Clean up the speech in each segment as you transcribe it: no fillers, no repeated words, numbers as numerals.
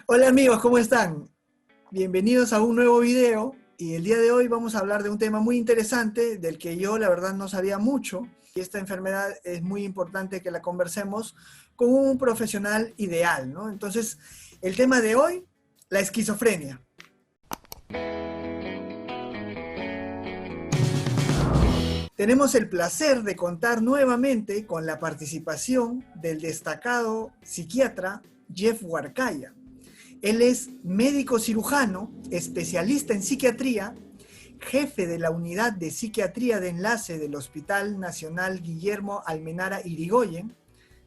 Hola amigos, ¿cómo están? Bienvenidos a un nuevo video y el día de hoy vamos a hablar de un tema muy interesante del que yo la verdad no sabía mucho y esta enfermedad es muy importante que la conversemos con un profesional ideal, ¿no? Entonces, el tema de hoy, la esquizofrenia. Tenemos el placer de contar nuevamente con la participación del destacado psiquiatra Jeff Warkaya. Él es médico cirujano, especialista en psiquiatría, jefe de la unidad de psiquiatría de enlace del Hospital Nacional Guillermo Almenara Irigoyen,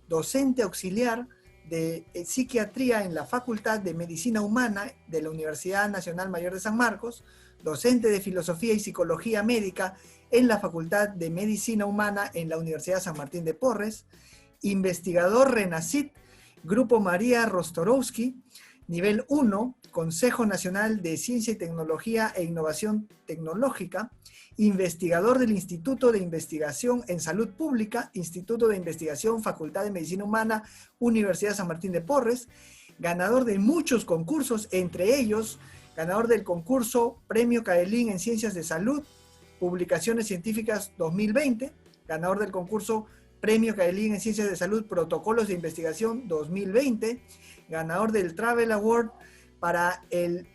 docente auxiliar de psiquiatría en la Facultad de Medicina Humana de la Universidad Nacional Mayor de San Marcos, docente de filosofía y psicología médica en la Facultad de Medicina Humana en la Universidad San Martín de Porres, investigador RENACIT, Grupo María Rostorowski, nivel 1, Consejo Nacional de Ciencia y Tecnología e Innovación Tecnológica, investigador del Instituto de Investigación en Salud Pública, Instituto de Investigación, Facultad de Medicina Humana, Universidad San Martín de Porres, ganador de muchos concursos, entre ellos, ganador del concurso Premio Caelín en Ciencias de Salud, Publicaciones Científicas 2020, ganador del concurso Premio Caelín en Ciencias de Salud, Protocolos de Investigación 2020, ganador del Travel Award para el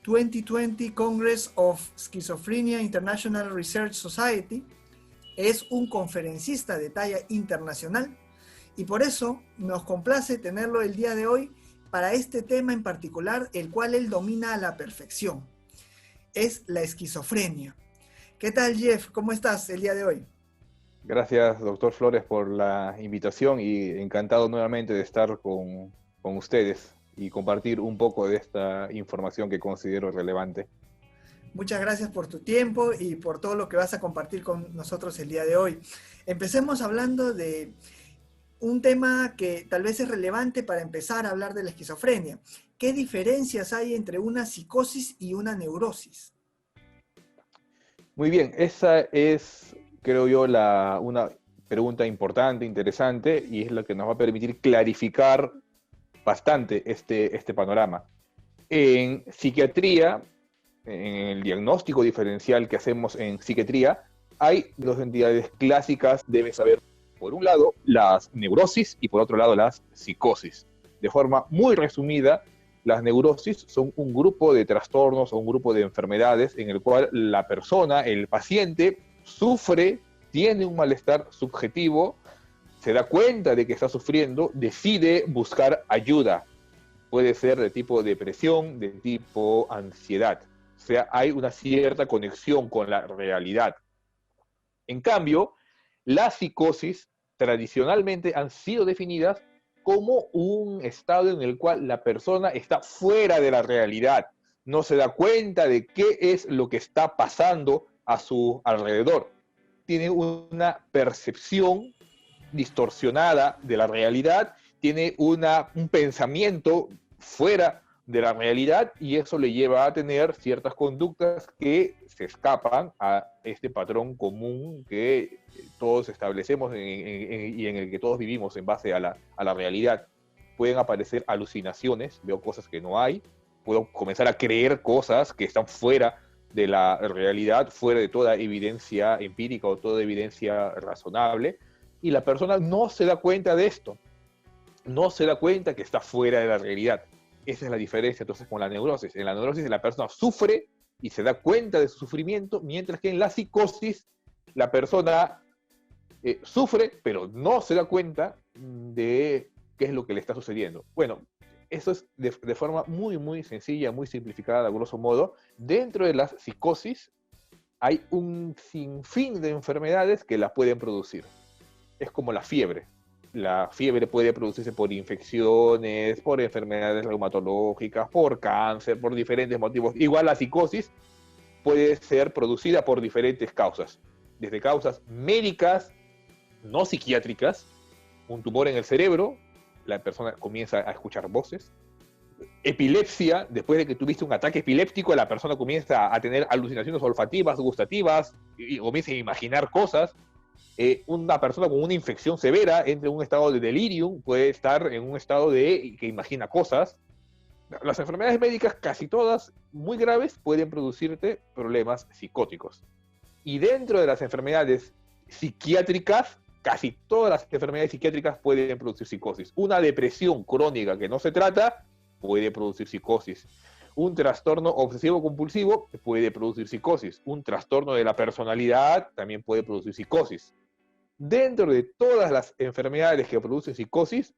2020 Congress of Schizophrenia International Research Society. Es un conferencista de talla internacional y por eso nos complace tenerlo el día de hoy para este tema en particular, el cual él domina a la perfección. Es la esquizofrenia. ¿Qué tal, Jeff? ¿Cómo estás el día de hoy? Gracias, doctor Flores, por la invitación y encantado nuevamente de estar con ustedes y compartir un poco de esta información que considero relevante. Muchas gracias por tu tiempo y por todo lo que vas a compartir con nosotros el día de hoy. Empecemos hablando de un tema que tal vez es relevante para empezar a hablar de la esquizofrenia. ¿Qué diferencias hay entre una psicosis y una neurosis? Muy bien, esa es, creo yo, una pregunta importante, interesante, y es lo que nos va a permitir clarificar bastante este panorama. En psiquiatría, en el diagnóstico diferencial que hacemos en psiquiatría, hay dos entidades clásicas, debes saber, por un lado, las neurosis y por otro lado, las psicosis. De forma muy resumida, las neurosis son un grupo de trastornos o un grupo de enfermedades en el cual la persona, el paciente, sufre, tiene un malestar subjetivo, se da cuenta de que está sufriendo, decide buscar ayuda. Puede ser de tipo depresión, de tipo ansiedad. O sea, hay una cierta conexión con la realidad. En cambio, las psicosis tradicionalmente han sido definidas como un estado en el cual la persona está fuera de la realidad, no se da cuenta de qué es lo que está pasando a su alrededor. Tiene una percepción distorsionada de la realidad, tiene un pensamiento fuera de la realidad y eso le lleva a tener ciertas conductas que se escapan a este patrón común que todos establecemos y en el que todos vivimos en base a la realidad. Pueden aparecer alucinaciones, veo cosas que no hay, puedo comenzar a creer cosas que están fuera de la realidad, fuera de toda evidencia empírica o toda evidencia razonable, y la persona no se da cuenta de esto, no se da cuenta que está fuera de la realidad. Esa es la diferencia entonces con la neurosis. En la neurosis la persona sufre y se da cuenta de su sufrimiento, mientras que en la psicosis la persona sufre, pero no se da cuenta de qué es lo que le está sucediendo. Bueno, eso es de forma muy, muy sencilla, muy simplificada, a grosso modo. Dentro de las psicosis hay un sinfín de enfermedades que las pueden producir. Es como la fiebre. La fiebre puede producirse por infecciones, por enfermedades reumatológicas, por cáncer, por diferentes motivos. Igual la psicosis puede ser producida por diferentes causas, desde causas médicas, no psiquiátricas, un tumor en el cerebro, la persona comienza a escuchar voces, epilepsia, después de que tuviste un ataque epiléptico, la persona comienza a tener alucinaciones olfativas, gustativas, y comienza a imaginar cosas. Una persona con una infección severa entra en un estado de delirium, puede estar en un estado de que imagina cosas. Las enfermedades médicas, casi todas, muy graves, pueden producirte problemas psicóticos. Y dentro de las enfermedades psiquiátricas, casi todas las enfermedades psiquiátricas pueden producir psicosis. Una depresión crónica que no se trata puede producir psicosis. Un trastorno obsesivo-compulsivo puede producir psicosis. Un trastorno de la personalidad también puede producir psicosis. Dentro de todas las enfermedades que producen psicosis,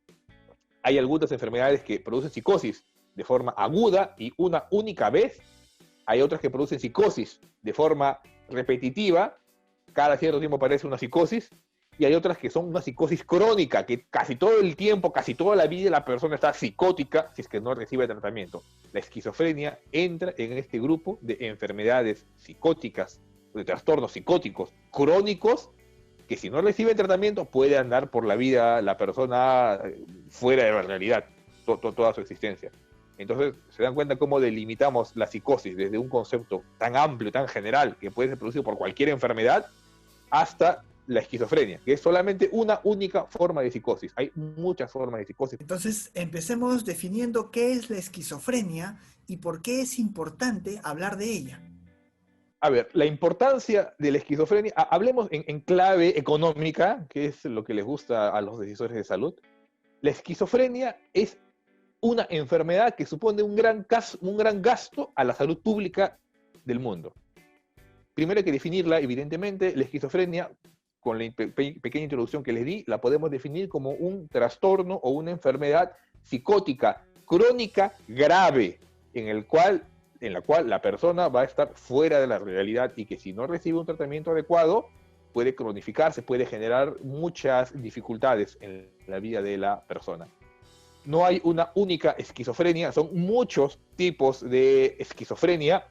hay algunas enfermedades que producen psicosis de forma aguda y una única vez. Hay otras que producen psicosis de forma repetitiva, cada cierto tiempo aparece una psicosis, y hay otras que son una psicosis crónica, que casi todo el tiempo, casi toda la vida la persona está psicótica si es que no recibe tratamiento. La esquizofrenia entra en este grupo de enfermedades psicóticas, de trastornos psicóticos crónicos, que si no recibe tratamiento puede andar por la vida la persona fuera de la realidad, toda su existencia. Entonces, se dan cuenta cómo delimitamos la psicosis desde un concepto tan amplio, tan general, que puede ser producido por cualquier enfermedad, hasta la esquizofrenia, que es solamente una única forma de psicosis. Hay muchas formas de psicosis. Entonces, empecemos definiendo qué es la esquizofrenia y por qué es importante hablar de ella. A ver, la importancia de la esquizofrenia, hablemos en clave económica, que es lo que les gusta a los decisores de salud. La esquizofrenia es una enfermedad que supone un gran gasto a la salud pública del mundo. Primero hay que definirla, evidentemente. La esquizofrenia, con la pequeña introducción que les di, la podemos definir como un trastorno o una enfermedad psicótica crónica grave, en la cual la persona va a estar fuera de la realidad y que si no recibe un tratamiento adecuado puede cronificarse, puede generar muchas dificultades en la vida de la persona. No hay una única esquizofrenia, son muchos tipos de esquizofrenia.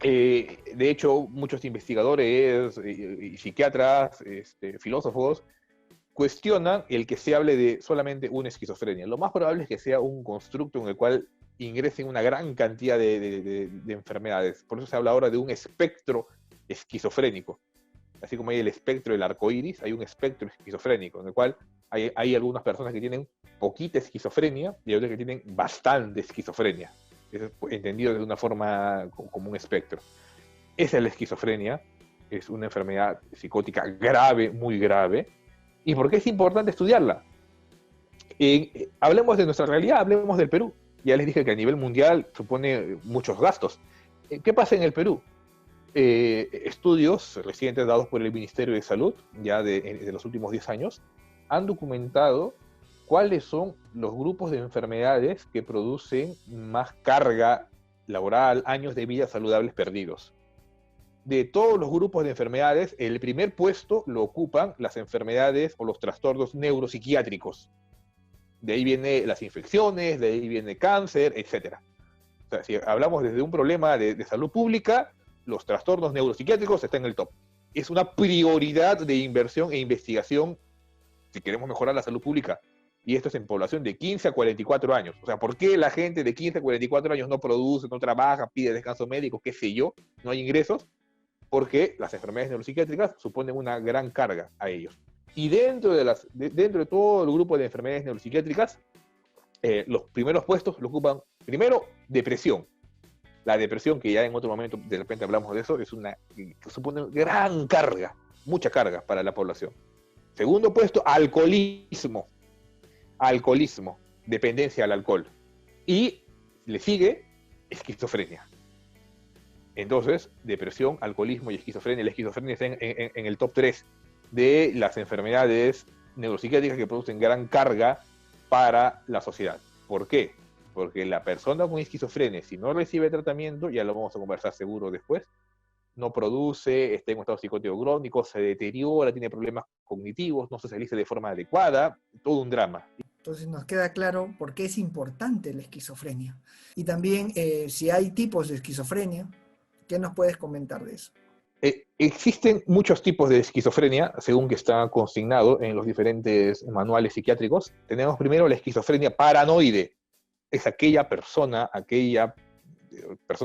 De hecho, muchos investigadores y psiquiatras, filósofos, cuestionan el que se hable de solamente una esquizofrenia. Lo más probable es que sea un constructo en el cual ingresen una gran cantidad de enfermedades. Por eso se habla ahora de un espectro esquizofrénico. Así como hay el espectro del arco iris, hay un espectro esquizofrénico, en el cual hay algunas personas que tienen poquita esquizofrenia y otras que tienen bastante esquizofrenia. Eso es entendido de una forma como un espectro. Esa es la esquizofrenia, es una enfermedad psicótica grave, muy grave. ¿Y por qué es importante estudiarla? Hablemos de nuestra realidad, hablemos del Perú. Ya les dije que a nivel mundial supone muchos gastos. ¿Qué pasa en el Perú? Estudios recientes dados por el Ministerio de Salud, ya de los últimos 10 años, han documentado cuáles son los grupos de enfermedades que producen más carga laboral, años de vida saludables perdidos. De todos los grupos de enfermedades, el primer puesto lo ocupan las enfermedades o los trastornos neuropsiquiátricos. De ahí vienen las infecciones, de ahí viene cáncer, etc. O sea, si hablamos desde un problema de salud pública, los trastornos neuropsiquiátricos están en el top. Es una prioridad de inversión e investigación si queremos mejorar la salud pública. Y esto es en población de 15 a 44 años. O sea, ¿por qué la gente de 15 a 44 años no produce, no trabaja, pide descanso médico, qué sé yo, no hay ingresos? Porque las enfermedades neuropsiquiátricas suponen una gran carga a ellos. Y dentro de todo el grupo de enfermedades neuropsiquiátricas, los primeros puestos lo ocupan, primero, depresión. La depresión, que ya en otro momento de repente hablamos de eso, que supone gran carga, mucha carga para la población. Segundo puesto, alcoholismo, dependencia al alcohol. Y le sigue esquizofrenia. Entonces, depresión, alcoholismo y esquizofrenia. La esquizofrenia está en el top 3 de las enfermedades neuropsiquiátricas que producen gran carga para la sociedad. ¿Por qué? Porque la persona con esquizofrenia, si no recibe tratamiento, ya lo vamos a conversar seguro después, no produce, está en un estado psicótico crónico, se deteriora, tiene problemas cognitivos, no socializa de forma adecuada, todo un drama. Entonces nos queda claro por qué es importante la esquizofrenia. Y también si hay tipos de esquizofrenia, ¿qué nos puedes comentar de eso? Existen muchos tipos de esquizofrenia, según que está consignado en los diferentes manuales psiquiátricos. Tenemos primero la esquizofrenia paranoide. Es aquella persona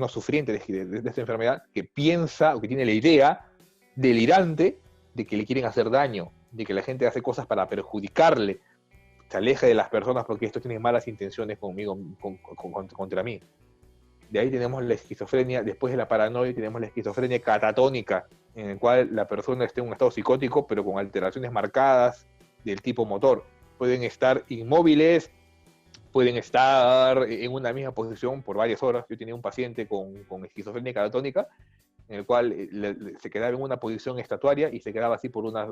sufriente de esta enfermedad que piensa o que tiene la idea delirante de que le quieren hacer daño, de que la gente hace cosas para perjudicarle. se aleja de las personas porque esto tiene malas intenciones conmigo, contra mí. De ahí tenemos la esquizofrenia, después de la paranoia tenemos la esquizofrenia catatónica, en el cual la persona está en un estado psicótico, pero con alteraciones marcadas del tipo motor. Pueden estar inmóviles, pueden estar en una misma posición por varias horas. Yo tenía un paciente con esquizofrenia catatónica, en el cual se quedaba en una posición estatuaria y se quedaba así por unas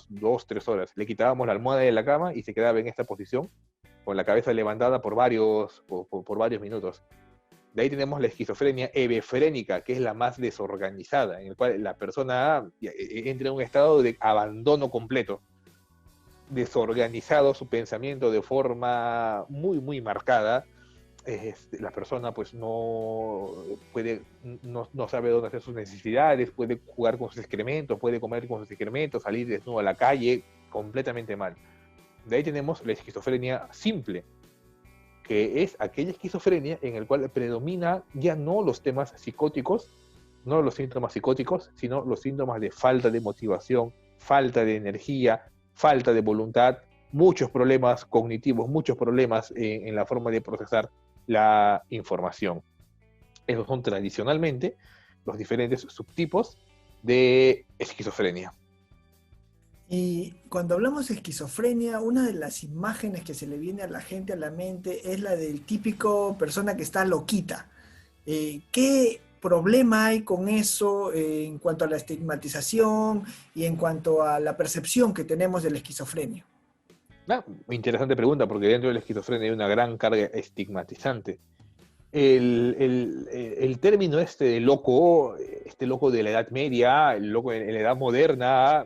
2-3 horas. Le quitábamos la almohada de la cama y se quedaba en esta posición, con la cabeza levantada por varios minutos. De ahí tenemos la esquizofrenia hebefrénica, que es la más desorganizada, en el cual la persona entra en un estado de abandono completo, desorganizado su pensamiento de forma muy, muy marcada. La persona pues no sabe dónde hacer sus necesidades, puede jugar con sus excrementos, puede comer con sus excrementos, salir desnudo a la calle, completamente mal. De ahí tenemos la esquizofrenia simple, que es aquella esquizofrenia en el cual predomina ya no los temas psicóticos, no los síntomas psicóticos, sino los síntomas de falta de motivación, falta de energía, falta de voluntad, muchos problemas cognitivos, muchos problemas en la forma de procesar la información. Esos son tradicionalmente los diferentes subtipos de esquizofrenia. Y cuando hablamos de esquizofrenia, una de las imágenes que se le viene a la gente a la mente es la del típico persona que está loquita. ¿Qué problema hay con eso en cuanto a la estigmatización y en cuanto a la percepción que tenemos de la esquizofrenia? Interesante pregunta, porque dentro de la esquizofrenia hay una gran carga estigmatizante. El término de loco, este loco de la Edad Media, el loco en la Edad Moderna,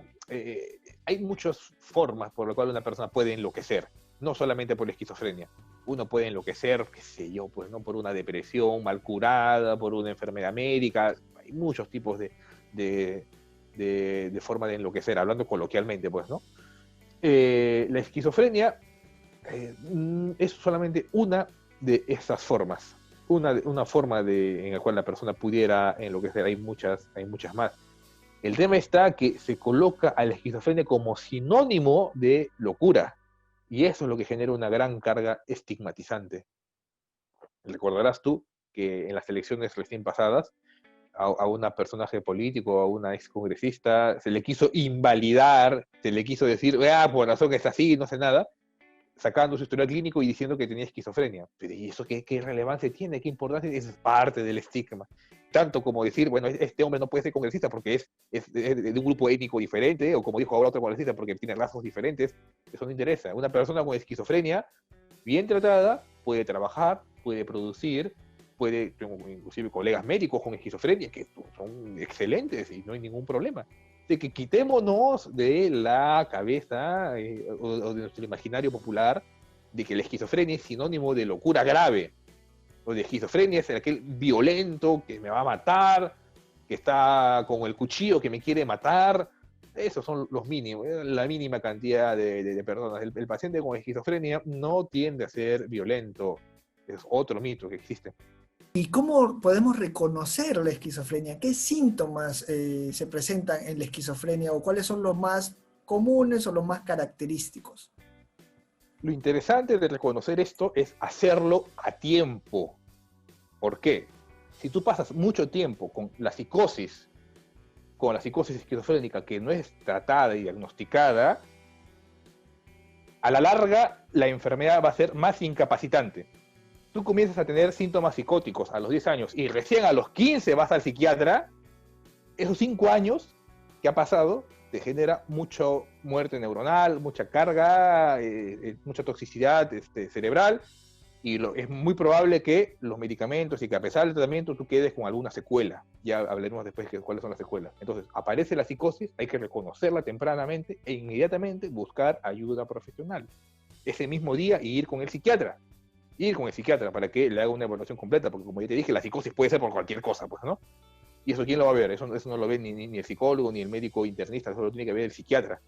hay muchas formas por las cuales una persona puede enloquecer, no solamente por la esquizofrenia. Uno puede enloquecer, qué sé yo, pues, ¿no? Por una depresión mal curada, por una enfermedad médica. Hay muchos tipos de forma de enloquecer, hablando coloquialmente, pues, ¿no? La esquizofrenia es solamente una de esas formas. Una forma en la cual la persona pudiera enloquecer. Hay muchas más. El tema está que se coloca a la esquizofrenia como sinónimo de locura. Y eso es lo que genera una gran carga estigmatizante. Recordarás tú que en las elecciones recién pasadas, a una personaje político, a una excongresista, se le quiso invalidar, se le quiso decir, por razón es así, no sé nada, sacando su historial clínico y diciendo que tenía esquizofrenia. Pero ¿y eso qué relevancia tiene? ¿Qué importancia? Es parte del estigma. Tanto como decir, bueno, este hombre no puede ser congresista porque es de un grupo étnico diferente, o como dijo ahora otro congresista, porque tiene rasgos diferentes. Eso no interesa. Una persona con esquizofrenia, bien tratada, puede trabajar, puede producir, tengo inclusive colegas médicos con esquizofrenia que son excelentes y no hay ningún problema. De que quitémonos de la cabeza o de nuestro imaginario popular de que la esquizofrenia es sinónimo de locura grave, o de esquizofrenia es aquel violento que me va a matar, que está con el cuchillo que me quiere matar. Esos son los mínimos, la mínima cantidad de personas. El paciente con esquizofrenia no tiende a ser violento, es otro mito que existe. ¿Y cómo podemos reconocer la esquizofrenia? ¿Qué síntomas se presentan en la esquizofrenia o cuáles son los más comunes o los más característicos? Lo interesante de reconocer esto es hacerlo a tiempo. ¿Por qué? Si tú pasas mucho tiempo con la psicosis esquizofrénica que no es tratada y diagnosticada, a la larga la enfermedad va a ser más incapacitante. Tú comienzas a tener síntomas psicóticos a los 10 años y recién a los 15 vas al psiquiatra, esos 5 años que ha pasado te genera mucha muerte neuronal, mucha carga, mucha toxicidad cerebral, y es muy probable que los medicamentos y que a pesar del tratamiento tú quedes con alguna secuela. Ya hablaremos después de cuáles son las secuelas. Entonces, aparece la psicosis, hay que reconocerla tempranamente e inmediatamente buscar ayuda profesional. Ese mismo día ir con el psiquiatra. Ir con el psiquiatra para que le haga una evaluación completa, porque como ya te dije, la psicosis puede ser por cualquier cosa, pues, ¿no? Y eso, ¿quién lo va a ver? Eso no lo ve ni el psicólogo, ni el médico internista, eso lo tiene que ver el psiquiatra,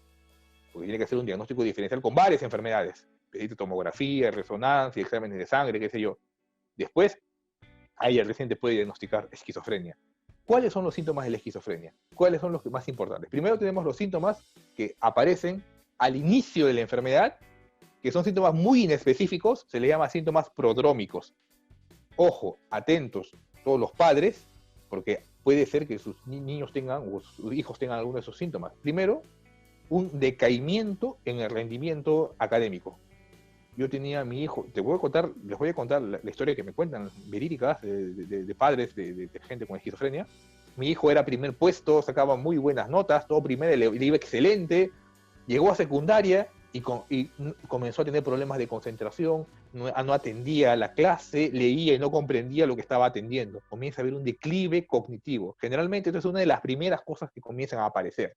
porque tiene que hacer un diagnóstico diferencial con varias enfermedades, pedir tomografía, resonancia, exámenes de sangre, qué sé yo. Después, ahí el reciente puede diagnosticar esquizofrenia. ¿Cuáles son los síntomas de la esquizofrenia? ¿Cuáles son los más importantes? Primero tenemos los síntomas que aparecen al inicio de la enfermedad, que son síntomas muy inespecíficos, se les llama síntomas prodrómicos. Ojo, atentos todos los padres, porque puede ser que sus niños tengan o sus hijos tengan alguno de esos síntomas. Primero, un decaimiento en el rendimiento académico. Yo tenía a mi hijo, les voy a contar la historia que me cuentan, verídicas, de padres, de gente con esquizofrenia. Mi hijo era primer puesto, sacaba muy buenas notas, todo primero, le iba excelente, llegó a secundaria y comenzó a tener problemas de concentración, no atendía la clase, leía y no comprendía lo que estaba atendiendo. Comienza a haber un declive cognitivo. Generalmente, esto es una de las primeras cosas que comienzan a aparecer.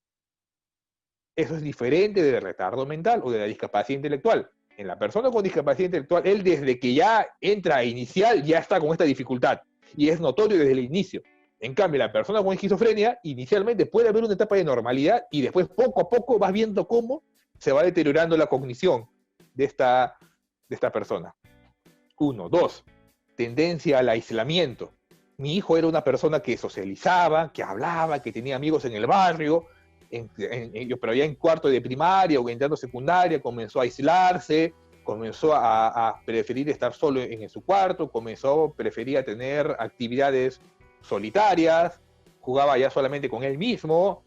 Eso es diferente del retardo mental o de la discapacidad intelectual. En la persona con discapacidad intelectual, él desde que ya entra a inicial, ya está con esta dificultad. Y es notorio desde el inicio. En cambio, la persona con esquizofrenia, inicialmente puede haber una etapa de normalidad y después poco a poco vas viendo cómo se va deteriorando la cognición de esta persona. 1, 2, tendencia al aislamiento. Mi hijo era una persona que socializaba, que hablaba, que tenía amigos en el barrio, pero ya en cuarto de primaria o entrando secundaria comenzó a aislarse, comenzó a preferir estar solo en su cuarto, prefería tener actividades solitarias, jugaba ya solamente con él mismo,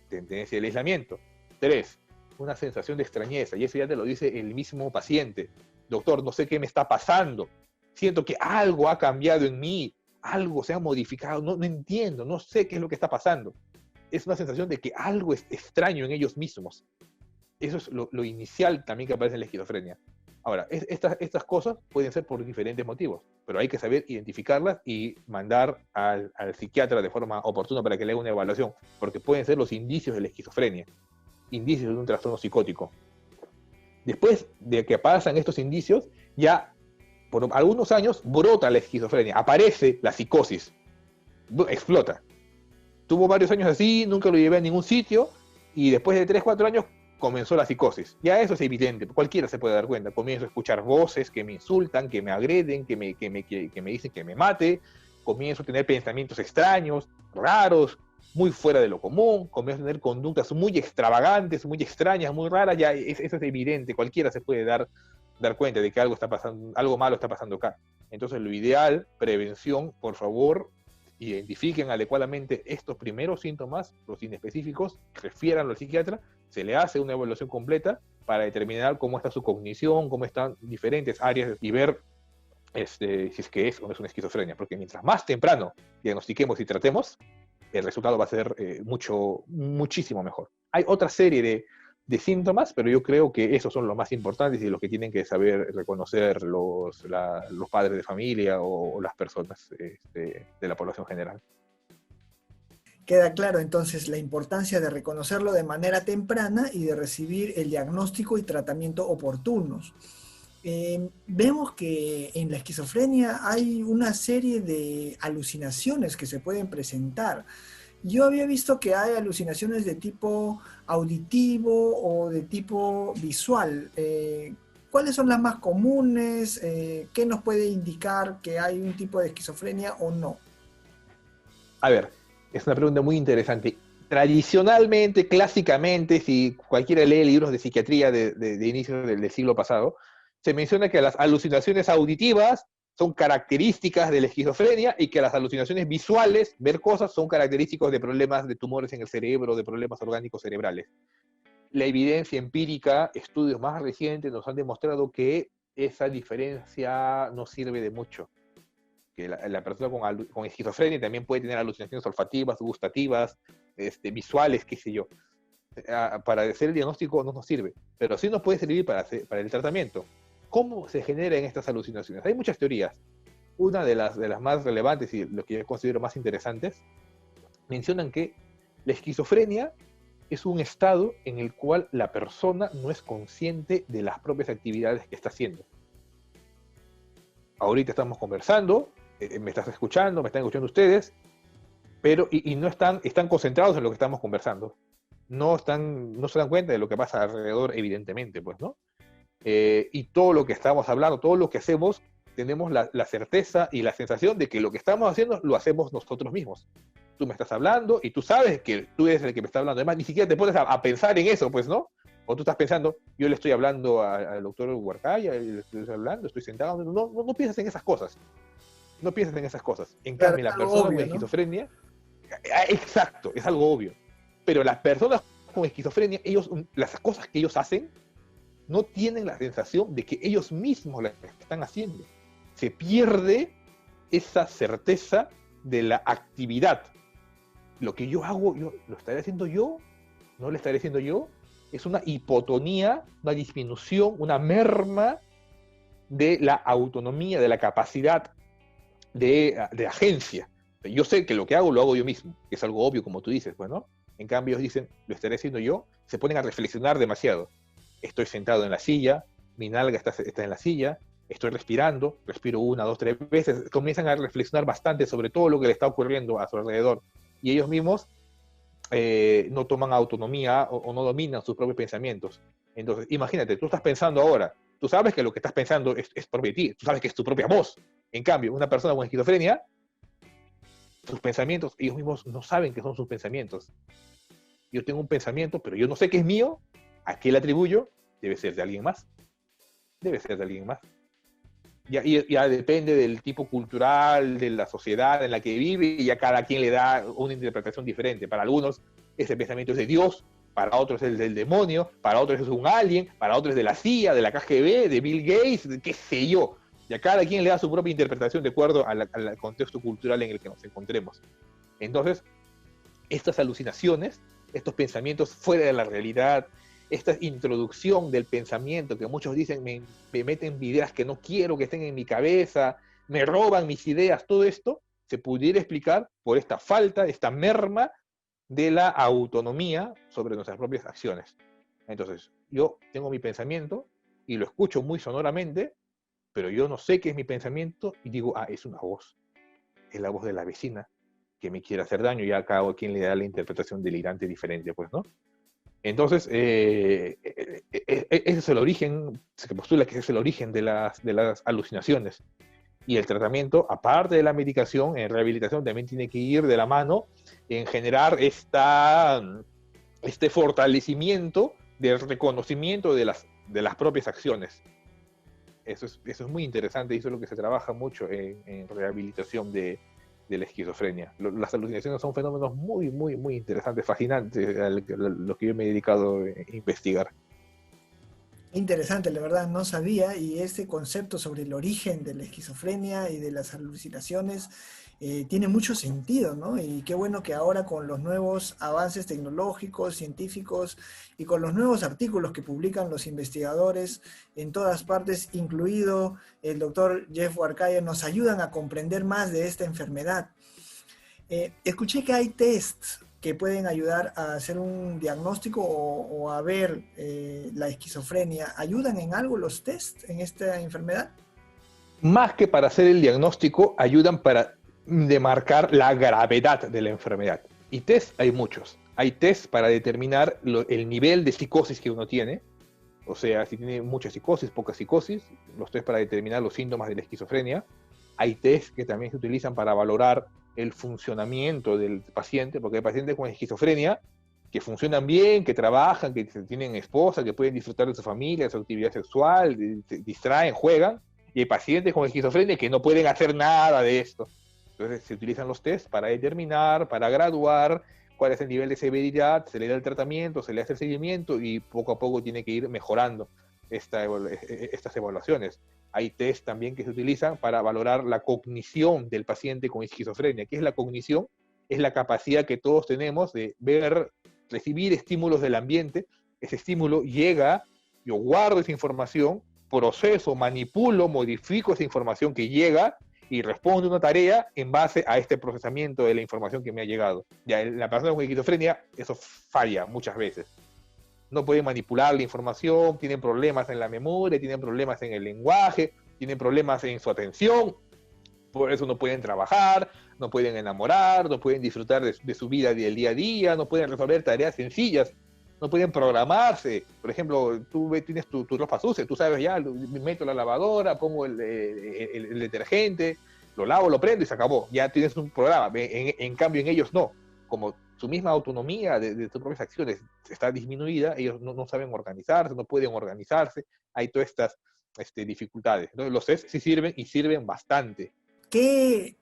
tendencia al aislamiento. 3, una sensación de extrañeza, y eso ya te lo dice el mismo paciente. Doctor, no sé qué me está pasando, siento que algo ha cambiado en mí, algo se ha modificado, no entiendo, no sé qué es lo que está pasando. Es una sensación de que algo es extraño en ellos mismos. Eso es lo inicial también que aparece en la esquizofrenia. Ahora, estas cosas pueden ser por diferentes motivos, pero hay que saber identificarlas y mandar al psiquiatra de forma oportuna para que le haga una evaluación, porque pueden ser los indicios de la esquizofrenia, indicios de un trastorno psicótico. Después de que pasan estos indicios, ya por algunos años brota la esquizofrenia, aparece la psicosis, explota. Tuvo varios años así, nunca lo llevé a ningún sitio, y después de 3, 4 años comenzó la psicosis. Ya eso es evidente, cualquiera se puede dar cuenta. Comienzo a escuchar voces que me insultan, que me agreden, que me dicen que me mate, comienzo a tener pensamientos extraños, raros, muy fuera de lo común, comienzo a tener conductas muy extravagantes, muy extrañas, muy raras. Ya eso es evidente, cualquiera se puede dar cuenta de que algo está pasando, algo malo está pasando acá. Entonces lo ideal, prevención, por favor, identifiquen adecuadamente estos primeros síntomas, los inespecíficos, refiéranlo al psiquiatra, se le hace una evaluación completa para determinar cómo está su cognición, cómo están diferentes áreas y ver si es que es o no es una esquizofrenia, porque mientras más temprano diagnostiquemos y tratemos, el resultado va a ser muchísimo mejor. Hay otra serie de síntomas, pero yo creo que esos son los más importantes y los que tienen que saber reconocer los padres de familia o las personas de la población general. Queda claro entonces la importancia de reconocerlo de manera temprana y de recibir el diagnóstico y tratamiento oportunos. Vemos que en la esquizofrenia hay una serie de alucinaciones que se pueden presentar. Yo había visto que hay alucinaciones de tipo auditivo o de tipo visual. ¿Cuáles son las más comunes? ¿Qué nos puede indicar que hay un tipo de esquizofrenia o no? A ver, es una pregunta muy interesante. Tradicionalmente, clásicamente, si cualquiera lee libros de psiquiatría de inicio del siglo pasado, se menciona que las alucinaciones auditivas son características de la esquizofrenia y que las alucinaciones visuales, ver cosas, son característicos de problemas de tumores en el cerebro, de problemas orgánicos cerebrales. La evidencia empírica, estudios más recientes nos han demostrado que esa diferencia no sirve de mucho. Que la persona con esquizofrenia también puede tener alucinaciones olfativas, gustativas, visuales, qué sé yo. Para hacer el diagnóstico no nos sirve, pero sí nos puede servir para el tratamiento. ¿Cómo se generan estas alucinaciones? Hay muchas teorías. Una de las más relevantes y lo que yo considero más interesantes, mencionan que la esquizofrenia es un estado en el cual la persona no es consciente de las propias actividades que está haciendo. Ahorita estamos conversando, me están escuchando ustedes, pero no están concentrados en lo que estamos conversando. No se dan cuenta de lo que pasa alrededor, evidentemente, pues, ¿no? Y todo lo que estamos hablando, todo lo que hacemos, tenemos la certeza y la sensación de que lo que estamos haciendo lo hacemos nosotros mismos. Tú me estás hablando y tú sabes que tú eres el que me está hablando. Además, ni siquiera te pones a pensar en eso, pues, ¿no? O tú estás pensando, yo le estoy hablando al doctor Huarcaya, le estoy hablando, estoy sentado. No piensas en esas cosas. No piensas en esas cosas. En Claro, cambio, es la algo persona con obvio, ¿no? esquizofrenia, exacto, es algo obvio. Pero las personas con esquizofrenia, las cosas que ellos hacen, no tienen la sensación de que ellos mismos las están haciendo. Se pierde esa certeza de la actividad. Lo que yo hago, ¿lo estaré haciendo yo? ¿No lo estaré haciendo yo? Es una hipotonía, una disminución, una merma de la autonomía, de la capacidad de agencia. Yo sé que lo que hago lo hago yo mismo, que es algo obvio, como tú dices, pues, ¿no? En cambio, ellos dicen, lo estaré haciendo yo, se ponen a reflexionar demasiado. Estoy sentado en la silla, mi nalga está en la silla, estoy respirando, respiro 1, 2, 3 veces, comienzan a reflexionar bastante sobre todo lo que le está ocurriendo a su alrededor. Y ellos mismos no toman autonomía o no dominan sus propios pensamientos. Entonces, imagínate, tú estás pensando ahora, tú sabes que lo que estás pensando es propio de ti, tú sabes que es tu propia voz. En cambio, una persona con esquizofrenia, sus pensamientos, ellos mismos no saben que son sus pensamientos. Yo tengo un pensamiento, pero yo no sé que es mío, ¿a qué le atribuyo? Debe ser de alguien más. Debe ser de alguien más. Ya depende del tipo cultural, de la sociedad en la que vive, y ya cada quien le da una interpretación diferente. Para algunos ese pensamiento es de Dios, para otros es del demonio, para otros es un alien, para otros es de la CIA, de la KGB, de Bill Gates, de qué sé yo. Y a cada quien le da su propia interpretación de acuerdo al contexto cultural en el que nos encontremos. Entonces, estas alucinaciones, estos pensamientos fuera de la realidad, esta introducción del pensamiento que muchos dicen me meten ideas que no quiero que estén en mi cabeza, me roban mis ideas, todo esto se pudiera explicar por esta falta, esta merma de la autonomía sobre nuestras propias acciones. Entonces, yo tengo mi pensamiento y lo escucho muy sonoramente, pero yo no sé qué es mi pensamiento y digo, es una voz, es la voz de la vecina que me quiere hacer daño, y a cada quien le da la interpretación delirante diferente, pues, ¿no? Entonces, ese es el origen, se postula que ese es el origen de las alucinaciones. Y el tratamiento, aparte de la medicación, en rehabilitación también tiene que ir de la mano en generar este fortalecimiento del reconocimiento de las propias acciones. Eso es muy interesante y eso es lo que se trabaja mucho en rehabilitación de la esquizofrenia. Las alucinaciones son fenómenos muy, muy, muy interesantes, fascinantes, a los que yo me he dedicado a investigar. Interesante, la verdad, no sabía, y este concepto sobre el origen de la esquizofrenia y de las alucinaciones tiene mucho sentido, ¿no? Y qué bueno que ahora con los nuevos avances tecnológicos, científicos y con los nuevos artículos que publican los investigadores en todas partes, incluido el doctor Jeff Warkaya, nos ayudan a comprender más de esta enfermedad. Escuché que hay tests que pueden ayudar a hacer un diagnóstico o a ver la esquizofrenia. ¿Ayudan en algo los tests en esta enfermedad? Más que para hacer el diagnóstico, ayudan para demarcar la gravedad de la enfermedad. Y test hay muchos. Hay test para determinar el nivel de psicosis que uno tiene, o sea, si tiene mucha psicosis, poca psicosis, los test para determinar los síntomas de la esquizofrenia. Hay test que también se utilizan para valorar el funcionamiento del paciente, porque hay pacientes con esquizofrenia que funcionan bien, que trabajan, que tienen esposa, que pueden disfrutar de su familia, de su actividad sexual, se distraen, juegan, y hay pacientes con esquizofrenia que no pueden hacer nada de esto. Entonces se utilizan los test para determinar, para graduar cuál es el nivel de severidad, se le da el tratamiento, se le hace el seguimiento y poco a poco tiene que ir mejorando estas evaluaciones. Hay test también que se utilizan para valorar la cognición del paciente con esquizofrenia. ¿Qué es la cognición? Es la capacidad que todos tenemos de ver, recibir estímulos del ambiente. Ese estímulo llega, yo guardo esa información, proceso, manipulo, modifico esa información que llega y respondo una tarea en base a este procesamiento de la información que me ha llegado. Ya la persona con esquizofrenia, eso falla muchas veces. No pueden manipular la información, tienen problemas en la memoria, tienen problemas en el lenguaje, tienen problemas en su atención, por eso no pueden trabajar, no pueden enamorar, no pueden disfrutar de su vida del día a día, no pueden resolver tareas sencillas, no pueden programarse. Por ejemplo, tú tienes tu ropa sucia, tú sabes ya, meto la lavadora, pongo el detergente, lo lavo, lo prendo y se acabó. Ya tienes un programa. En cambio, en ellos no. Como su misma autonomía de sus propias acciones está disminuida, ellos no saben organizarse, no pueden organizarse, hay todas estas dificultades. Entonces los test sí sirven y sirven bastante. ¿Qué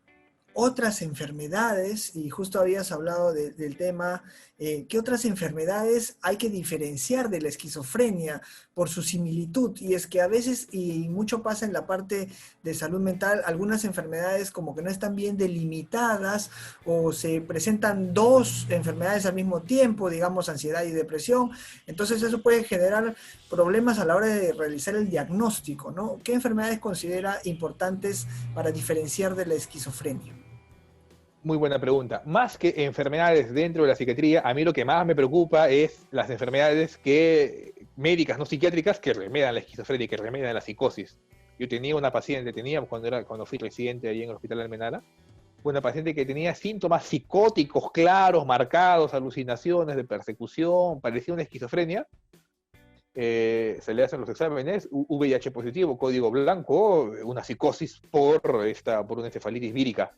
otras enfermedades, y justo habías hablado del tema, qué otras enfermedades hay que diferenciar de la esquizofrenia por su similitud? Y es que a veces, y mucho pasa en la parte de salud mental, algunas enfermedades como que no están bien delimitadas o se presentan dos enfermedades al mismo tiempo, digamos ansiedad y depresión, entonces eso puede generar problemas a la hora de realizar el diagnóstico, ¿no? ¿Qué enfermedades considera importantes para diferenciar de la esquizofrenia? Muy buena pregunta. Más que enfermedades dentro de la psiquiatría, a mí lo que más me preocupa es las enfermedades médicas, no psiquiátricas, que remedan la esquizofrenia y que remedan la psicosis. Yo tenía una paciente, cuando fui residente ahí en el Hospital Almenara, una paciente que tenía síntomas psicóticos claros, marcados, alucinaciones de persecución, parecía una esquizofrenia. Se le hacen los exámenes, VIH positivo, código blanco, una psicosis por una encefalitis vírica.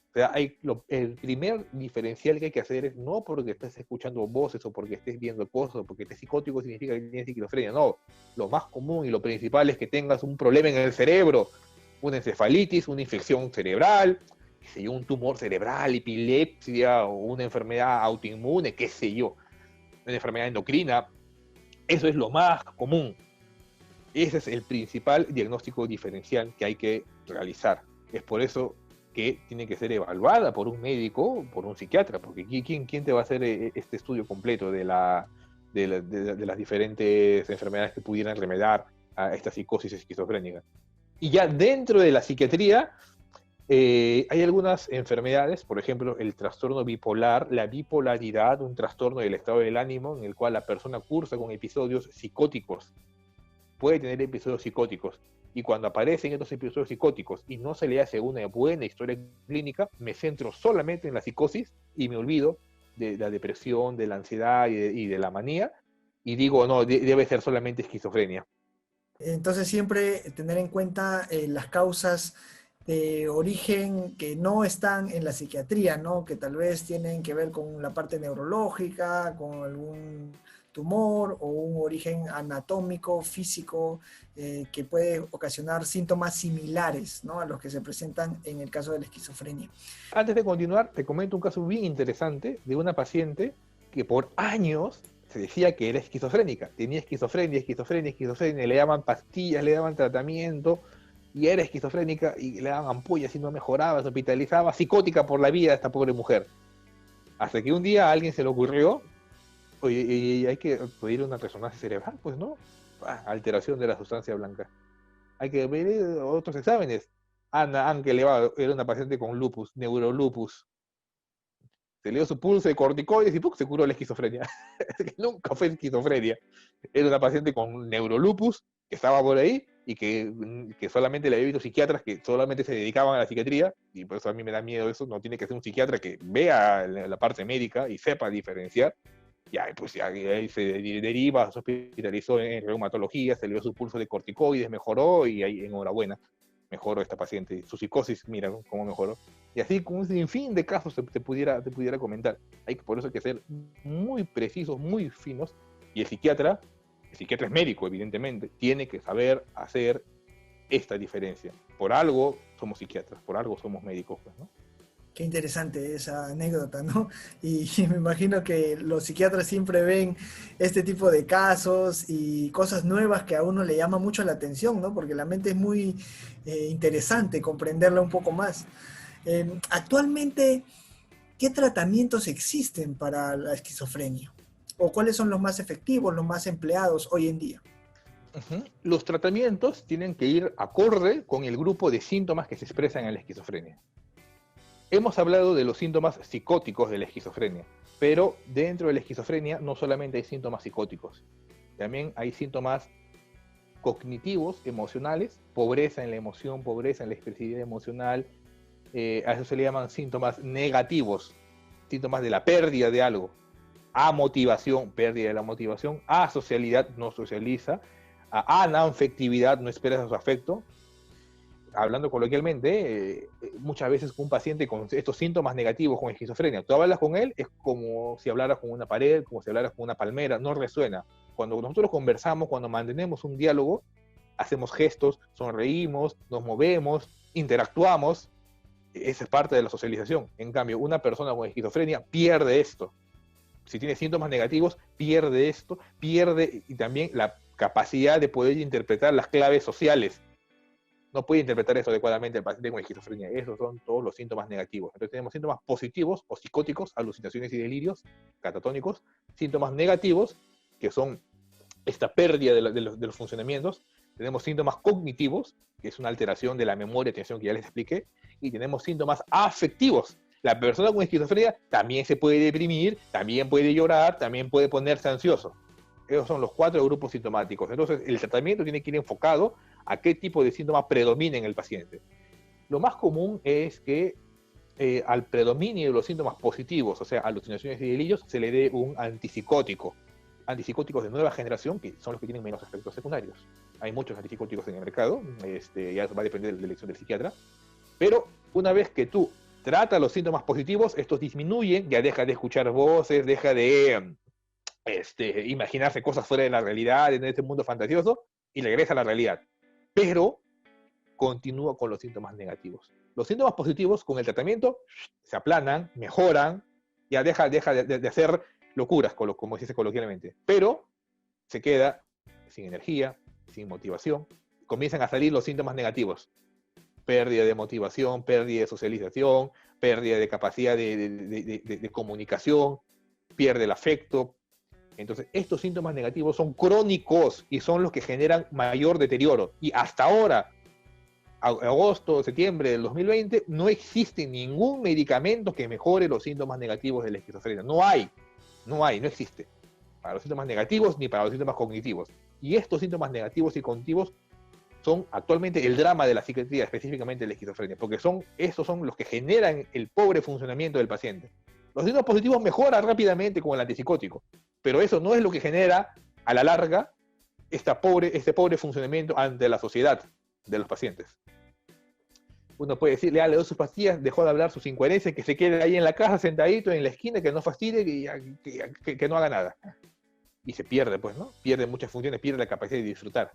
O sea, el primer diferencial que hay que hacer es no porque estés escuchando voces o porque estés viendo cosas o porque estés psicótico significa que tienes esquizofrenia. No, lo más común y lo principal es que tengas un problema en el cerebro, una encefalitis, una infección cerebral, qué sé yo, un tumor cerebral, epilepsia o una enfermedad autoinmune, qué sé yo, una enfermedad endocrina. Eso es lo más común. Ese es el principal diagnóstico diferencial que hay que realizar. Es por eso que tiene que ser evaluada por un médico, por un psiquiatra, porque ¿quién te va a hacer este estudio completo de las diferentes enfermedades que pudieran remediar a esta psicosis esquizofrénica? Y ya dentro de la psiquiatría hay algunas enfermedades, por ejemplo, el trastorno bipolar, la bipolaridad, un trastorno del estado del ánimo en el cual la persona cursa con episodios psicóticos, puede tener episodios psicóticos. Y cuando aparecen estos episodios psicóticos y no se le hace una buena historia clínica, me centro solamente en la psicosis y me olvido de la depresión, de la ansiedad y de la manía, y digo, no, debe ser solamente esquizofrenia. Entonces siempre tener en cuenta las causas de origen que no están en la psiquiatría, ¿no? Que tal vez tienen que ver con la parte neurológica, con algún tumor o un origen anatómico, físico, que puede ocasionar síntomas similares, ¿no? A los que se presentan en el caso de la esquizofrenia. Antes de continuar, te comento un caso bien interesante de una paciente que por años se decía que era esquizofrénica. Tenía esquizofrenia, le daban pastillas, le daban tratamiento, y era esquizofrénica, y le daban ampollas y no mejoraba, se hospitalizaba, psicótica por la vida de esta pobre mujer. Hasta que un día a alguien se le ocurrió, oye, y hay que pedir una resonancia cerebral, pues no, alteración de la sustancia blanca. Hay que ver otros exámenes. Ana que era una paciente con lupus, neurolupus. Se le dio su pulso de corticoides y ¡pum! Se curó la esquizofrenia. Nunca fue esquizofrenia. Era una paciente con neurolupus que estaba por ahí y que solamente le había visto psiquiatras que solamente se dedicaban a la psiquiatría, y por eso a mí me da miedo eso. No tiene que ser un psiquiatra que vea la parte médica y sepa diferenciar. Ya, pues ya ahí se deriva, se hospitalizó en reumatología, se le dio su pulso de corticoides, mejoró y ahí enhorabuena, mejoró esta paciente. Su psicosis, mira cómo mejoró. Y así con un sinfín de casos te pudiera comentar. Por eso hay que ser muy precisos, muy finos. Y el psiquiatra es médico, evidentemente, tiene que saber hacer esta diferencia. Por algo somos psiquiatras, por algo somos médicos, pues, ¿no? Qué interesante esa anécdota, ¿no? Y me imagino que los psiquiatras siempre ven este tipo de casos y cosas nuevas que a uno le llama mucho la atención, ¿no? Porque la mente es muy interesante comprenderla un poco más. Actualmente, ¿qué tratamientos existen para la esquizofrenia? ¿O cuáles son los más efectivos, los más empleados hoy en día? Los tratamientos tienen que ir acorde con el grupo de síntomas que se expresan en la esquizofrenia. Hemos hablado de los síntomas psicóticos de la esquizofrenia, pero dentro de la esquizofrenia no solamente hay síntomas psicóticos, también hay síntomas cognitivos, emocionales, pobreza en la emoción, pobreza en la expresividad emocional, a eso se le llaman síntomas negativos, síntomas de la pérdida de algo, amotivación, pérdida de la motivación, asocialidad, no socializa, anafectividad, no expresa su afecto, hablando coloquialmente, muchas veces con un paciente con estos síntomas negativos, con esquizofrenia, tú hablas con él, es como si hablaras con una pared, como si hablaras con una palmera, no resuena. Cuando nosotros conversamos, cuando mantenemos un diálogo, hacemos gestos, sonreímos, nos movemos, interactuamos, esa es parte de la socialización. En cambio, una persona con esquizofrenia pierde esto. Si tiene síntomas negativos, pierde esto, pierde y también la capacidad de poder interpretar las claves sociales. No puede interpretar eso adecuadamente el paciente con esquizofrenia. Esos son todos los síntomas negativos. Entonces tenemos síntomas positivos o psicóticos, alucinaciones y delirios, catatónicos, síntomas negativos, que son esta pérdida de los funcionamientos. Tenemos síntomas cognitivos, que es una alteración de la memoria, atención, que ya les expliqué, y tenemos síntomas afectivos. La persona con esquizofrenia también se puede deprimir, también puede llorar, también puede ponerse ansioso. Esos son los 4 grupos sintomáticos. Entonces, el tratamiento tiene que ir enfocado a qué tipo de síntomas predomina en el paciente. Lo más común es que al predominio de los síntomas positivos, o sea, alucinaciones y delirios, se le dé un antipsicótico. Antipsicóticos de nueva generación, que son los que tienen menos efectos secundarios. Hay muchos antipsicóticos en el mercado, ya va a depender de la elección del psiquiatra, pero una vez que tú tratas los síntomas positivos, estos disminuyen, ya deja de escuchar voces, deja de imaginarse cosas fuera de la realidad, en este mundo fantasioso, y regresa a la realidad. Pero continúa con los síntomas negativos. Los síntomas positivos con el tratamiento se aplanan, mejoran, ya deja de hacer locuras, como se dice coloquialmente, pero se queda sin energía, sin motivación, comienzan a salir los síntomas negativos. Pérdida de motivación, pérdida de socialización, pérdida de capacidad de comunicación, pierde el afecto. Entonces, estos síntomas negativos son crónicos y son los que generan mayor deterioro. Y hasta ahora, agosto, septiembre del 2020, no existe ningún medicamento que mejore los síntomas negativos de la esquizofrenia. No existe. Para los síntomas negativos ni para los síntomas cognitivos. Y estos síntomas negativos y cognitivos son actualmente el drama de la psiquiatría, específicamente de la esquizofrenia, porque esos son los que generan el pobre funcionamiento del paciente. Los síntomas positivos mejoran rápidamente con el antipsicótico, pero eso no es lo que genera, a la larga, este pobre funcionamiento ante la sociedad de los pacientes. Uno puede decirle, le doy sus pastillas, dejó de hablar sus incoherencias, que se quede ahí en la casa, sentadito en la esquina, que no fastidie, que no haga nada. Y se pierde, pues, ¿no? Pierde muchas funciones, pierde la capacidad de disfrutar.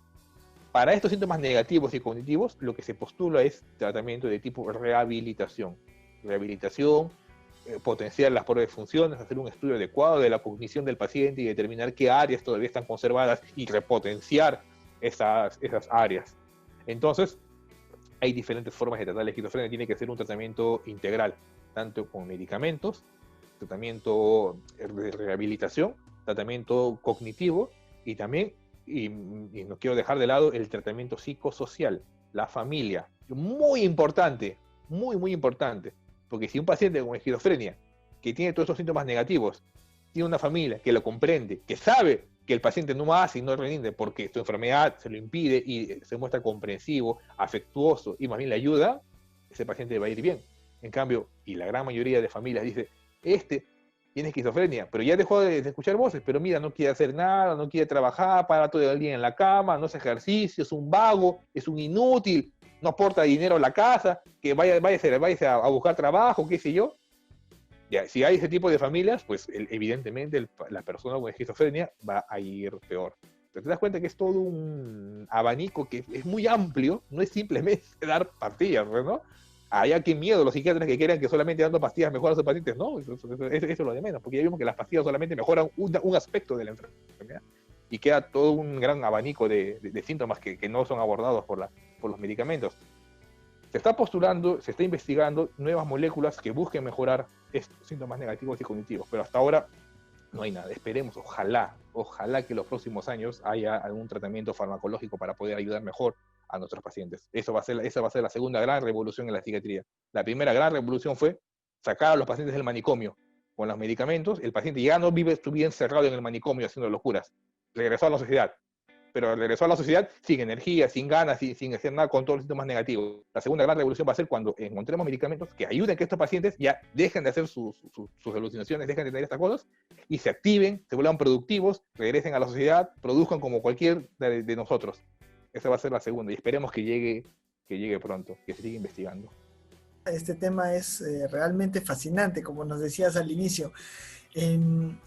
Para estos síntomas negativos y cognitivos, lo que se postula es tratamiento de tipo rehabilitación. Rehabilitación, potenciar las propias funciones, hacer un estudio adecuado de la cognición del paciente y determinar qué áreas todavía están conservadas y repotenciar esas áreas. Entonces, hay diferentes formas de tratar la esquizofrenia. Tiene que ser un tratamiento integral, tanto con medicamentos, tratamiento de rehabilitación, tratamiento cognitivo y también, y no quiero dejar de lado, el tratamiento psicosocial, la familia. Muy importante, muy importante, porque si un paciente con esquizofrenia, que tiene todos esos síntomas negativos, tiene una familia que lo comprende, que sabe que el paciente no hace y no rinde porque su enfermedad se lo impide y se muestra comprensivo, afectuoso y más bien le ayuda, ese paciente va a ir bien. En cambio, y la gran mayoría de familias dice, tiene esquizofrenia, pero ya dejó de escuchar voces, pero mira, no quiere hacer nada, no quiere trabajar, para todo el día en la cama, no hace ejercicio, es un vago, es un inútil, no aporta dinero a la casa, que vaya a buscar trabajo, qué sé yo. Ya, si hay ese tipo de familias, pues evidentemente la persona con esquizofrenia va a ir peor. Pero te das cuenta que es todo un abanico que es muy amplio, no es simplemente dar pastillas, ¿no? Allá qué miedo los psiquiatras que quieran que solamente dando pastillas mejoran a sus pacientes. No, eso es lo de menos, porque ya vimos que las pastillas solamente mejoran un aspecto de la enfermedad y queda todo un gran abanico de síntomas que no son abordados por los medicamentos. Se está postulando, se está investigando nuevas moléculas que busquen mejorar estos síntomas negativos y cognitivos, pero hasta ahora no hay nada. Esperemos, ojalá que en los próximos años haya algún tratamiento farmacológico para poder ayudar mejor a nuestros pacientes. Esa va a ser la segunda gran revolución en la psiquiatría. La primera gran revolución fue sacar a los pacientes del manicomio con los medicamentos. El paciente ya no vive encerrado en el manicomio haciendo locuras. Regresó a la sociedad. Pero regresó a la sociedad sin energía, sin ganas, sin hacer nada, con todos los síntomas negativos. La segunda gran revolución va a ser cuando encontremos medicamentos que ayuden a que estos pacientes ya dejen de hacer sus alucinaciones, dejen de tener estas cosas, y se activen, se vuelvan productivos, regresen a la sociedad, produzcan como cualquier de nosotros. Esa va a ser la segunda, y esperemos que llegue que llegue pronto, que se siga investigando. Este tema es realmente fascinante, como nos decías al inicio. Em,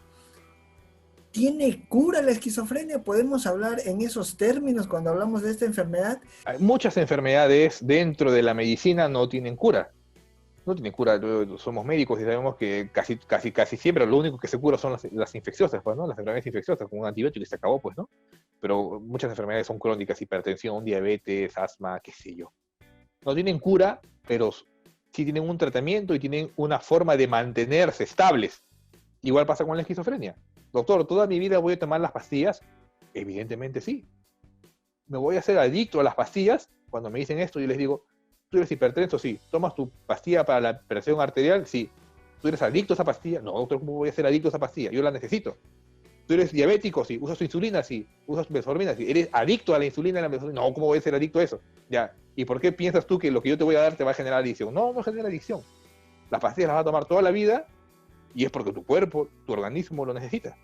¿Tiene cura la esquizofrenia? ¿Podemos hablar en esos términos cuando hablamos de esta enfermedad? Muchas enfermedades dentro de la medicina no tienen cura. No tienen cura. Somos médicos y sabemos que casi siempre lo único que se cura son las infecciosas, pues, ¿no? Las enfermedades infecciosas, con un antibiótico y se acabó, pues, ¿no? Pero muchas enfermedades son crónicas, hipertensión, diabetes, asma, qué sé yo. No tienen cura, pero sí tienen un tratamiento y tienen una forma de mantenerse estables. Igual pasa con la esquizofrenia. Doctor, ¿toda mi vida voy a tomar las pastillas? Evidentemente sí. ¿Me voy a hacer adicto a las pastillas? Cuando me dicen esto, yo les digo, ¿tú eres hipertenso? Sí. ¿Tomas tu pastilla para la presión arterial? Sí. ¿Tú eres adicto a esa pastilla? No, doctor, ¿cómo voy a ser adicto a esa pastilla? Yo la necesito. ¿Tú eres diabético? Sí. ¿Usas tu insulina? Sí. ¿Usas tu metformina? Sí. ¿Eres adicto a la insulina y la metformina? No, ¿cómo voy a ser adicto a eso? Ya. ¿Y por qué piensas tú que lo que yo te voy a dar te va a generar adicción? No, no genera adicción. Las pastillas las vas a tomar toda la vida y es porque tu cuerpo, tu organismo lo necesita.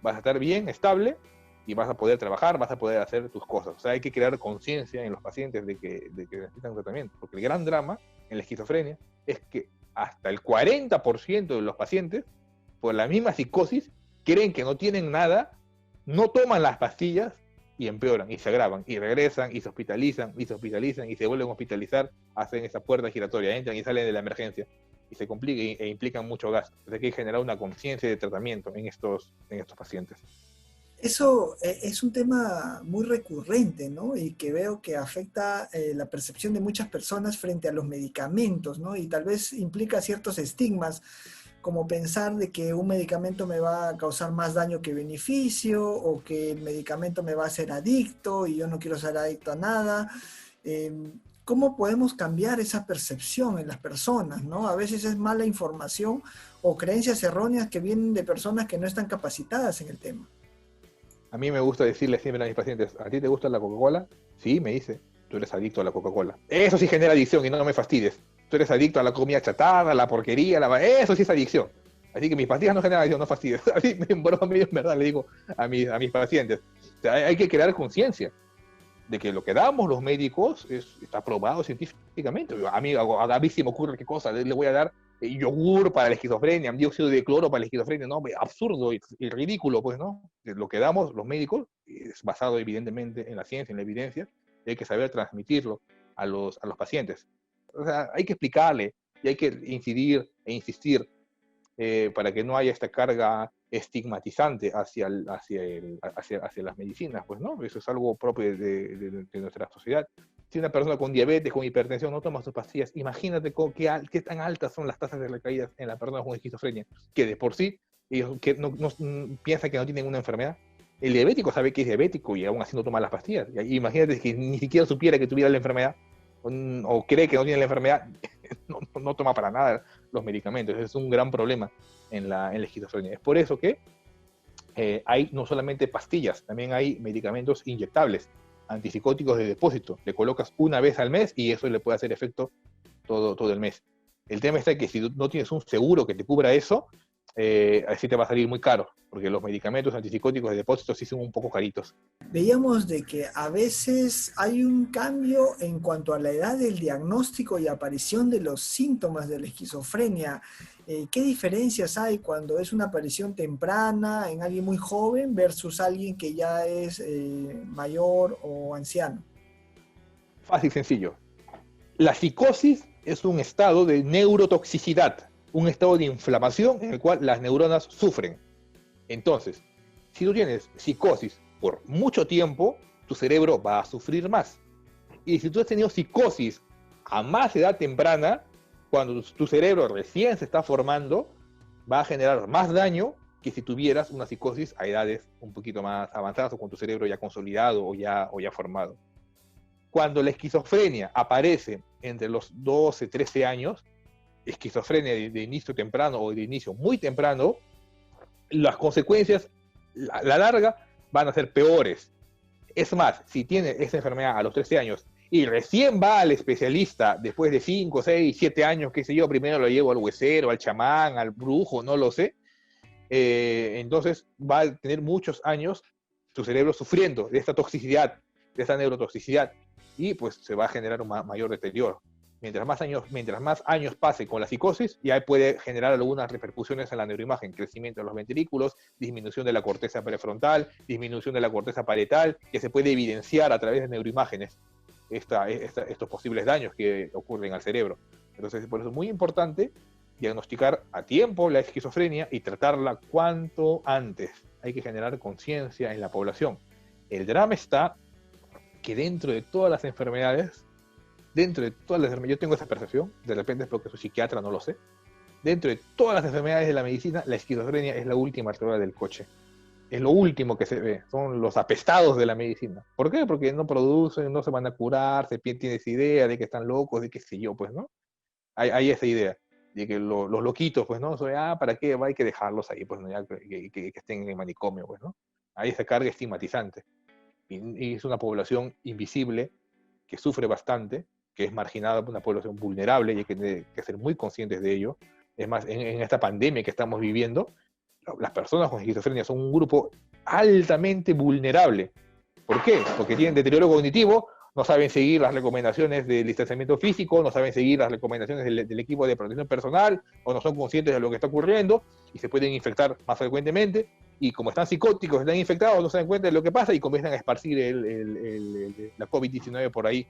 Vas a estar bien, estable, y vas a poder trabajar, vas a poder hacer tus cosas. O sea, hay que crear conciencia en los pacientes de que necesitan tratamiento. Porque el gran drama en la esquizofrenia es que hasta el 40% de los pacientes, por la misma psicosis, creen que no tienen nada, no toman las pastillas y empeoran, y se agravan, y regresan, y se hospitalizan, y se hospitalizan, y se vuelven a hospitalizar, hacen esa puerta giratoria, entran y salen de la emergencia, y se complica e implican mucho gasto. Entonces hay que generar una conciencia de tratamiento en estos pacientes. Eso es un tema muy recurrente, ¿no? Y que veo que afecta la percepción de muchas personas frente a los medicamentos, ¿no? Y tal vez implica ciertos estigmas, como pensar de que un medicamento me va a causar más daño que beneficio, o que el medicamento me va a hacer adicto y yo no quiero ser adicto a nada. Eh, ¿Cómo podemos cambiar esa percepción en las personas, ¿no? A veces es mala información o creencias erróneas que vienen de personas que no están capacitadas en el tema. A mí me gusta decirle siempre a mis pacientes, ¿a ti te gusta la Coca-Cola? Sí, me dice, tú eres adicto a la Coca-Cola. Eso sí genera adicción y no me fastidies. Tú eres adicto a la comida chatarra, a la porquería, eso sí es adicción. Así que mis pastillas no generan adicción, no fastidies. Así, en broma, en verdad, le digo a mis pacientes. O sea, hay que crear conciencia de que lo que damos los médicos está probado científicamente. A mí sí me ocurre qué cosa, le voy a dar yogur para la esquizofrenia, dióxido de cloro para la esquizofrenia, no, absurdo y ridículo, pues, ¿no? Lo que damos los médicos es basado evidentemente en la ciencia, en la evidencia, y hay que saber transmitirlo a los pacientes. O sea, hay que explicarle y hay que incidir e insistir para que no haya esta carga estigmatizante hacia las medicinas, pues, ¿no? Eso es algo propio de nuestra sociedad. Si una persona con diabetes, con hipertensión, no toma sus pastillas, imagínate qué tan altas son las tasas de recaídas en las personas con esquizofrenia, que de por sí ellos que no piensan que no tienen una enfermedad. El diabético sabe que es diabético y aún así no toma las pastillas. Y imagínate que ni siquiera supiera que tuviera la enfermedad o cree que no tiene la enfermedad, no toma para nada los medicamentos. Es un gran problema en la esquizofrenia. Es por eso que hay no solamente pastillas, también hay medicamentos inyectables, antipsicóticos de depósito. Le colocas una vez al mes y eso le puede hacer efecto todo el mes. El tema está que si no tienes un seguro que te cubra eso, así te va a salir muy caro, porque los medicamentos antipsicóticos de depósito sí son un poco caritos. Veíamos de que a veces hay un cambio en cuanto a la edad del diagnóstico y aparición de los síntomas de la esquizofrenia. ¿Qué diferencias hay cuando es una aparición temprana en alguien muy joven versus alguien que ya es mayor o anciano? Fácil, sencillo. La psicosis es un estado de neurotoxicidad, un estado de inflamación en el cual las neuronas sufren. Entonces, si tú tienes psicosis por mucho tiempo, tu cerebro va a sufrir más. Y si tú has tenido psicosis a más edad temprana, cuando tu cerebro recién se está formando, va a generar más daño que si tuvieras una psicosis a edades un poquito más avanzadas o con tu cerebro ya consolidado o ya formado. Cuando la esquizofrenia aparece entre los 12, 13 años, esquizofrenia de inicio temprano o de inicio muy temprano, las consecuencias, la larga, van a ser peores. Es más, si tiene esa enfermedad a los 13 años y recién va al especialista después de 5, 6, 7 años, qué sé yo, primero lo llevo al huesero, al chamán, al brujo, no lo sé, entonces va a tener muchos años tu cerebro sufriendo de esta toxicidad, de esta neurotoxicidad. y pues se va a generar un mayor deterioro. Mientras más años pase con la psicosis, ya puede generar algunas repercusiones en la neuroimagen, crecimiento de los ventrículos, disminución de la corteza prefrontal, disminución de la corteza parietal, que se puede evidenciar a través de neuroimágenes estos posibles daños que ocurren al cerebro. Entonces, por eso es muy importante diagnosticar a tiempo la esquizofrenia y tratarla cuanto antes. Hay que generar conciencia en la población. El drama está que dentro de todas las enfermedades, yo tengo esa percepción, de repente es porque soy psiquiatra, no lo sé, dentro de todas las enfermedades de la medicina, la esquizofrenia es la última rueda del coche. Es lo último que se ve, son los apestados de la medicina. ¿Por qué? Porque no producen, no se van a curar, tiene esa idea de que están locos, de qué sé yo, pues, ¿no? Hay esa idea de que los loquitos, pues, ¿no? ¿Para qué? Hay que dejarlos ahí, pues, ¿no? Ya, que estén en el manicomio, pues, ¿no? Hay esa carga estigmatizante. Y es una población invisible que sufre bastante, que es marginada, una población vulnerable, y hay que ser muy conscientes de ello. Es más, en esta pandemia que estamos viviendo, las personas con esquizofrenia son un grupo altamente vulnerable. ¿Por qué? Porque tienen deterioro cognitivo, no saben seguir las recomendaciones del distanciamiento físico, no saben seguir las recomendaciones del equipo de protección personal, o no son conscientes de lo que está ocurriendo, y se pueden infectar más frecuentemente, y como están psicóticos, están infectados, no se dan cuenta de lo que pasa, y comienzan a esparcir la COVID-19 por ahí.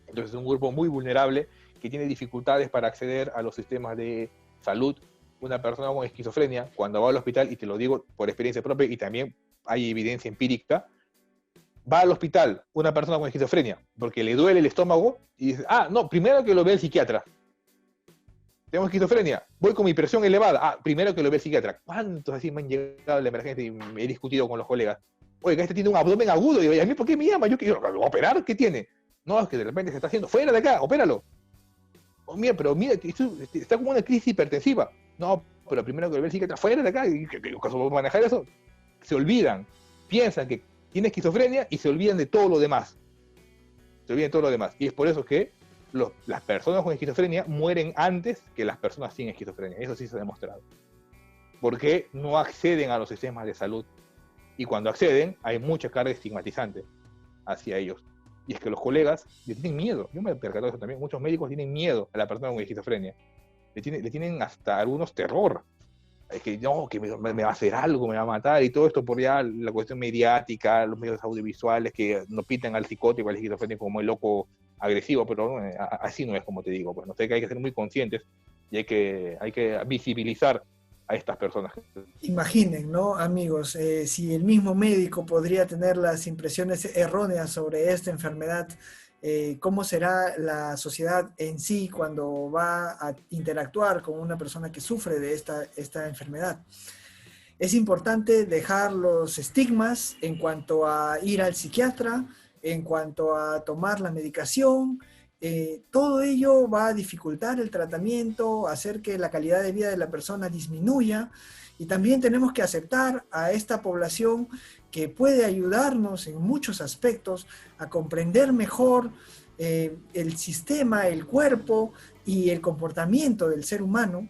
Entonces es un grupo muy vulnerable, que tiene dificultades para acceder a los sistemas de salud. Una persona con esquizofrenia, cuando va al hospital, y te lo digo por experiencia propia, y también hay evidencia empírica, va al hospital una persona con esquizofrenia porque le duele el estómago y dice, no, primero que lo ve el psiquiatra. Tengo esquizofrenia, voy con mi presión elevada. Primero que lo ve el psiquiatra. ¿Cuántos así me han llegado a la emergencia y me he discutido con los colegas? Oiga, este tiene un abdomen agudo, y a mí, ¿por qué me llama? ¿Lo voy a operar? ¿Qué tiene? No, es que de repente se está haciendo, fuera de acá, opéralo. Pero mira, está como una crisis hipertensiva. No, pero primero que lo ve el psiquiatra, fuera de acá. ¿Cómo manejar eso? Se olvidan, piensan que tiene esquizofrenia y se olvidan de todo lo demás. Y es por eso que las personas con esquizofrenia mueren antes que las personas sin esquizofrenia. Eso sí se ha demostrado. Porque no acceden a los sistemas de salud. Y cuando acceden, hay mucha carga estigmatizante hacia ellos. Y es que los colegas le tienen miedo. Yo me he percatado de eso también. Muchos médicos tienen miedo a la persona con esquizofrenia. Le tienen hasta algunos terror. Es que no, que me va a hacer algo, me va a matar, y todo esto por ya la cuestión mediática, los medios audiovisuales que nos pintan al psicótico, al esquizofrénico como el loco agresivo, pero no, así no es, como te digo. Pues, no sé, que hay que ser muy conscientes y hay que visibilizar a estas personas. Imaginen, ¿no, amigos? Si el mismo médico podría tener las impresiones erróneas sobre esta enfermedad, ¿cómo será la sociedad en sí cuando va a interactuar con una persona que sufre de esta enfermedad? Es importante dejar los estigmas en cuanto a ir al psiquiatra, en cuanto a tomar la medicación. Todo ello va a dificultar el tratamiento, hacer que la calidad de vida de la persona disminuya, y también tenemos que aceptar a esta población que puede ayudarnos en muchos aspectos a comprender mejor el sistema, el cuerpo y el comportamiento del ser humano,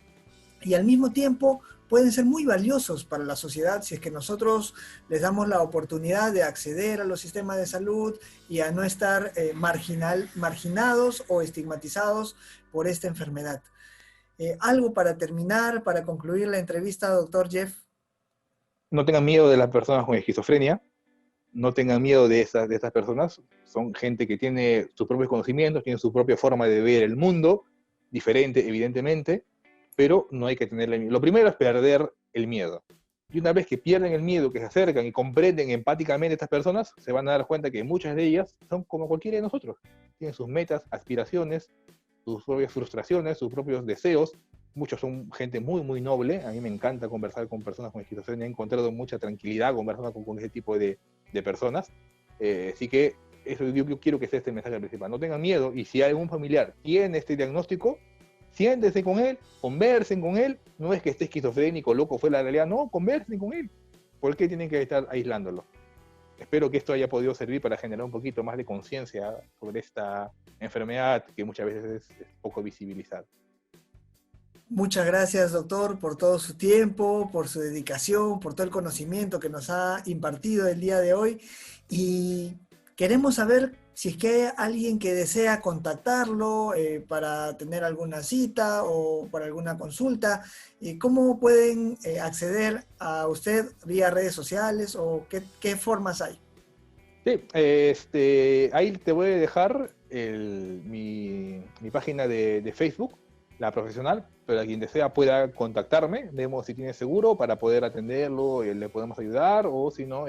y al mismo tiempo pueden ser muy valiosos para la sociedad si es que nosotros les damos la oportunidad de acceder a los sistemas de salud y a no estar marginados o estigmatizados por esta enfermedad. Algo para terminar, para concluir la entrevista, doctor Jeff. No tengan miedo de las personas con esquizofrenia, no tengan miedo de estas personas. Son gente que tiene sus propios conocimientos, tiene su propia forma de ver el mundo, diferente evidentemente, pero no hay que tenerle miedo. Lo primero es perder el miedo. Y una vez que pierden el miedo, que se acercan y comprenden empáticamente a estas personas, se van a dar cuenta que muchas de ellas son como cualquiera de nosotros. Tienen sus metas, aspiraciones, sus propias frustraciones, sus propios deseos. Muchos son gente muy, muy noble. A mí me encanta conversar con personas con esquizofrenia. He encontrado mucha tranquilidad conversando con ese tipo de personas. Así que eso yo quiero que sea este mensaje principal. No tengan miedo, y si algún familiar tiene este diagnóstico, siéntense con él, conversen con él. No es que esté esquizofrénico, loco, fue la realidad. No, conversen con él. ¿Por qué tienen que estar aislándolo? Espero que esto haya podido servir para generar un poquito más de conciencia sobre esta enfermedad que muchas veces es poco visibilizada. Muchas gracias, doctor, por todo su tiempo, por su dedicación, por todo el conocimiento que nos ha impartido el día de hoy. Y queremos saber si es que hay alguien que desea contactarlo para tener alguna cita o para alguna consulta, ¿cómo pueden acceder a usted vía redes sociales o qué formas hay? Sí, ahí te voy a dejar mi página de Facebook, la profesional, para quien desea pueda contactarme, vemos si tiene seguro para poder atenderlo, le podemos ayudar, o si no,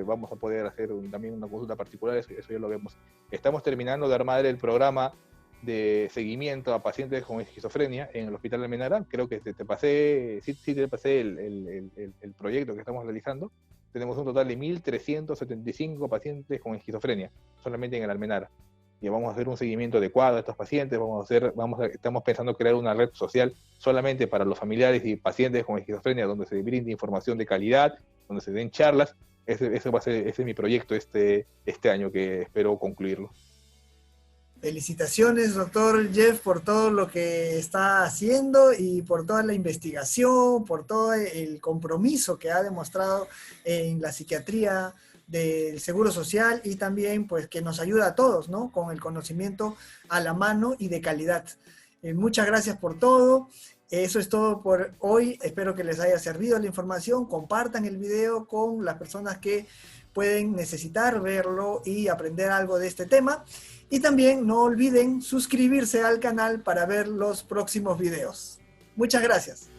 vamos a poder hacer también una consulta particular, eso ya lo vemos. Estamos terminando de armar el programa de seguimiento a pacientes con esquizofrenia en el Hospital de Almenara. Creo que te pasé, sí te pasé el proyecto que estamos realizando. Tenemos un total de 1.375 pacientes con esquizofrenia, solamente en el Almenara. Y vamos a hacer un seguimiento adecuado a estos pacientes, estamos pensando crear una red social solamente para los familiares y pacientes con esquizofrenia, donde se brinde información de calidad, donde se den charlas. Ese es mi proyecto este año, que espero concluirlo. Felicitaciones, doctor Jeff, por todo lo que está haciendo y por toda la investigación, por todo el compromiso que ha demostrado en la psiquiatría del Seguro Social y también pues que nos ayuda a todos, ¿no? Con el conocimiento a la mano y de calidad. Muchas gracias por todo. Eso es todo por hoy. Espero que les haya servido la información. Compartan el video con las personas que pueden necesitar verlo y aprender algo de este tema. Y también no olviden suscribirse al canal para ver los próximos videos. Muchas gracias.